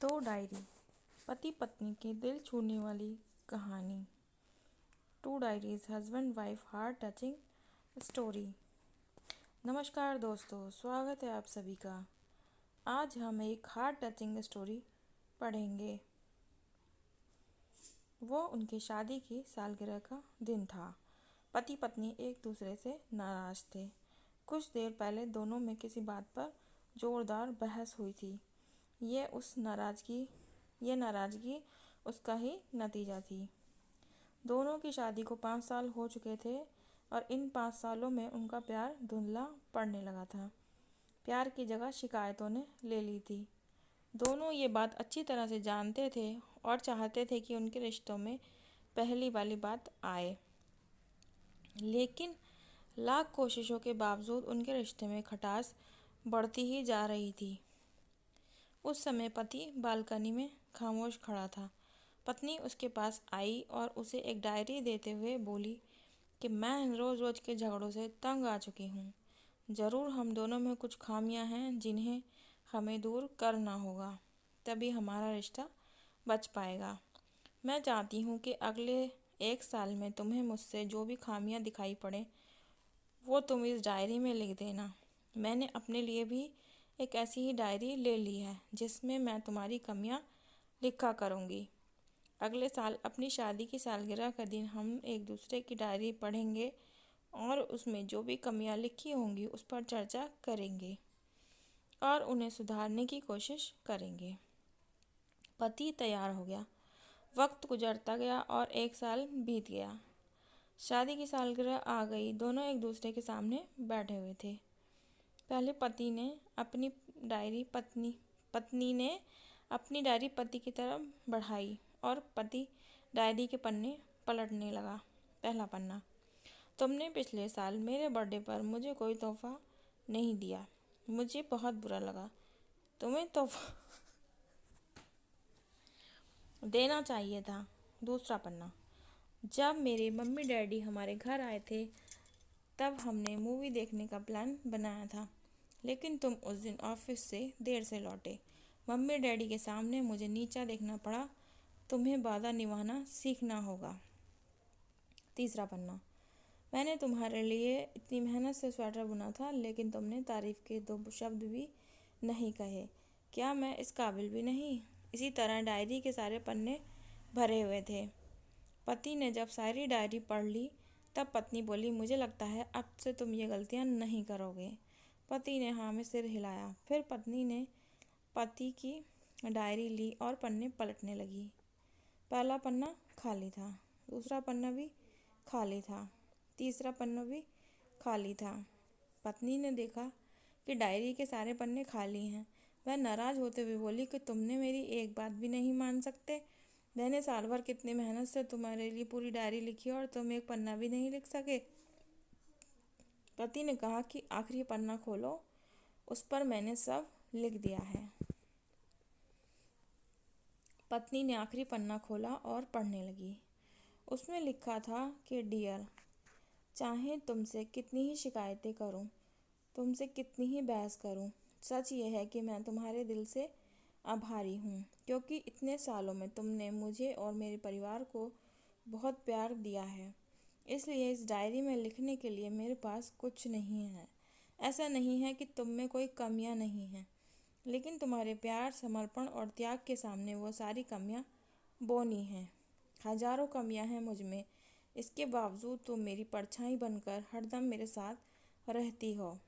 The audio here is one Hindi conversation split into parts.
दो डायरी, पति पत्नी की दिल छूने वाली कहानी। Two diaries, husband wife heart touching story. नमस्कार दोस्तों, स्वागत है आप सभी का। आज हम एक हार्ट टचिंग स्टोरी पढ़ेंगे। वो उनकी शादी की सालगिरह का दिन था। पति पत्नी एक दूसरे से नाराज थे। कुछ देर पहले दोनों में किसी बात पर जोरदार बहस हुई थी। ये नाराज़गी उसका ही नतीजा थी। दोनों की शादी को 5 साल हो चुके थे और इन 5 सालों में उनका प्यार धुंधला पड़ने लगा था। प्यार की जगह शिकायतों ने ले ली थी। दोनों ये बात अच्छी तरह से जानते थे और चाहते थे कि उनके रिश्तों में पहली वाली बात आए, लेकिन लाख कोशिशों के बावजूद उनके रिश्ते में खटास बढ़ती ही जा रही थी। उस समय पति बालकनी में खामोश खड़ा था। पत्नी उसके पास आई और उसे एक डायरी देते हुए बोली कि मैं रोज़ रोज़ के झगड़ों से तंग आ चुकी हूँ। ज़रूर हम दोनों में कुछ खामियां हैं जिन्हें हमें दूर करना होगा, तभी हमारा रिश्ता बच पाएगा। मैं चाहती हूँ कि अगले 1 साल में तुम्हें मुझसे जो भी खामियां दिखाई पड़े वो तुम इस डायरी में लिख देना। मैंने अपने लिए भी एक ऐसी ही डायरी ले ली है जिसमें मैं तुम्हारी कमियां लिखा करूँगी। अगले साल अपनी शादी की सालगिरह का दिन हम एक दूसरे की डायरी पढ़ेंगे और उसमें जो भी कमियां लिखी होंगी उस पर चर्चा करेंगे और उन्हें सुधारने की कोशिश करेंगे। पति तैयार हो गया। वक्त गुजरता गया और 1 साल बीत गया। शादी की सालगिरह आ गई। दोनों एक दूसरे के सामने बैठे हुए थे। पहले पत्नी ने अपनी डायरी पति की तरफ बढ़ाई और पति डायरी के पन्ने पलटने लगा। पहला पन्ना, तुमने पिछले साल मेरे बर्थडे पर मुझे कोई तोहफा नहीं दिया। मुझे बहुत बुरा लगा। तुम्हें तोहफा देना चाहिए था। दूसरा पन्ना, जब मेरे मम्मी डैडी हमारे घर आए थे तब हमने मूवी देखने का प्लान बनाया था, लेकिन तुम उस दिन ऑफिस से देर से लौटे। मम्मी डैडी के सामने मुझे नीचा देखना पड़ा। तुम्हें बाधा निभाना सीखना होगा। तीसरा पन्ना, मैंने तुम्हारे लिए इतनी मेहनत से स्वेटर बुना था, लेकिन तुमने तारीफ के 2 शब्द भी नहीं कहे। क्या मैं इस काबिल भी नहीं? इसी तरह डायरी के सारे पन्ने भरे हुए थे। पति ने जब सारी डायरी पढ़ ली तब पत्नी बोली, मुझे लगता है अब से तुम ये गलतियां नहीं करोगे। पति ने हाँ में सिर हिलाया। फिर पत्नी ने पति की डायरी ली और पन्ने पलटने लगी। पहला पन्ना खाली था, दूसरा पन्ना भी खाली था, तीसरा पन्ना भी खाली था। पत्नी ने देखा कि डायरी के सारे पन्ने खाली हैं। वह नाराज होते हुए बोली कि तुमने मेरी एक बात भी नहीं मान सकते। मैंने साल भर कितनी मेहनत से तुम्हारे लिए पूरी डायरी लिखी और तुम एक पन्ना भी नहीं लिख सके। पति ने कहा कि आखिरी पन्ना खोलो, उस पर मैंने सब लिख दिया है। पत्नी ने आखिरी पन्ना खोला और पढ़ने लगी। उसमें लिखा था कि डियर, चाहे तुमसे कितनी ही शिकायतें करूं, तुमसे कितनी ही बहस करूं, सच ये है कि मैं तुम्हारे दिल से आभारी हूँ, क्योंकि इतने सालों में तुमने मुझे और मेरे परिवार को बहुत प्यार दिया है। इसलिए इस डायरी में लिखने के लिए मेरे पास कुछ नहीं है। ऐसा नहीं है कि तुम में कोई कमियां नहीं हैं, लेकिन तुम्हारे प्यार, समर्पण और त्याग के सामने वो सारी कमियां बौनी हैं। हजारों कमियां हैं मुझ में, इसके बावजूद तुम मेरी परछाई बनकर हरदम मेरे साथ रहती हो।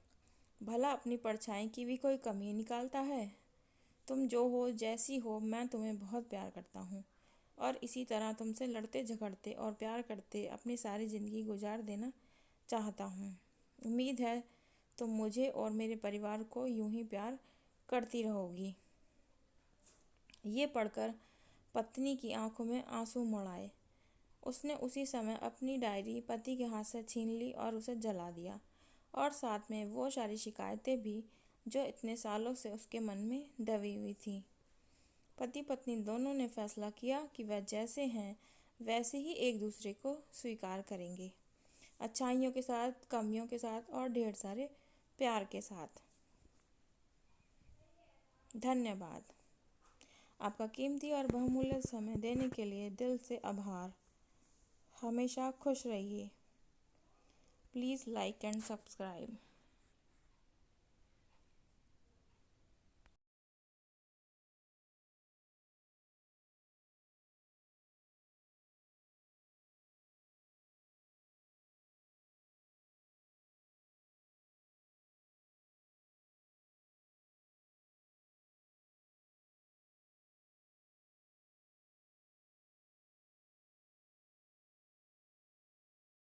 भला अपनी परछाई की भी कोई कमी निकालता है? तुम जो हो, जैसी हो, मैं तुम्हें बहुत प्यार करता हूँ और इसी तरह तुमसे लड़ते झगड़ते और प्यार करते अपनी सारी ज़िंदगी गुजार देना चाहता हूँ। उम्मीद है तुम मुझे और मेरे परिवार को यूं ही प्यार करती रहोगी। ये पढ़कर पत्नी की आंखों में आंसू मुड़ आए। उसने उसी समय अपनी डायरी पति के हाथ से छीन ली और उसे जला दिया, और साथ में वो सारी शिकायतें भी जो इतने सालों से उसके मन में दबी हुई थी। पति पत्नी दोनों ने फैसला किया कि वह जैसे हैं वैसे ही एक दूसरे को स्वीकार करेंगे, अच्छाइयों के साथ, कमियों के साथ और ढेर सारे प्यार के साथ। धन्यवाद। आपका कीमती और बहुमूल्य समय देने के लिए दिल से आभार। हमेशा खुश रहिए। Please like and subscribe.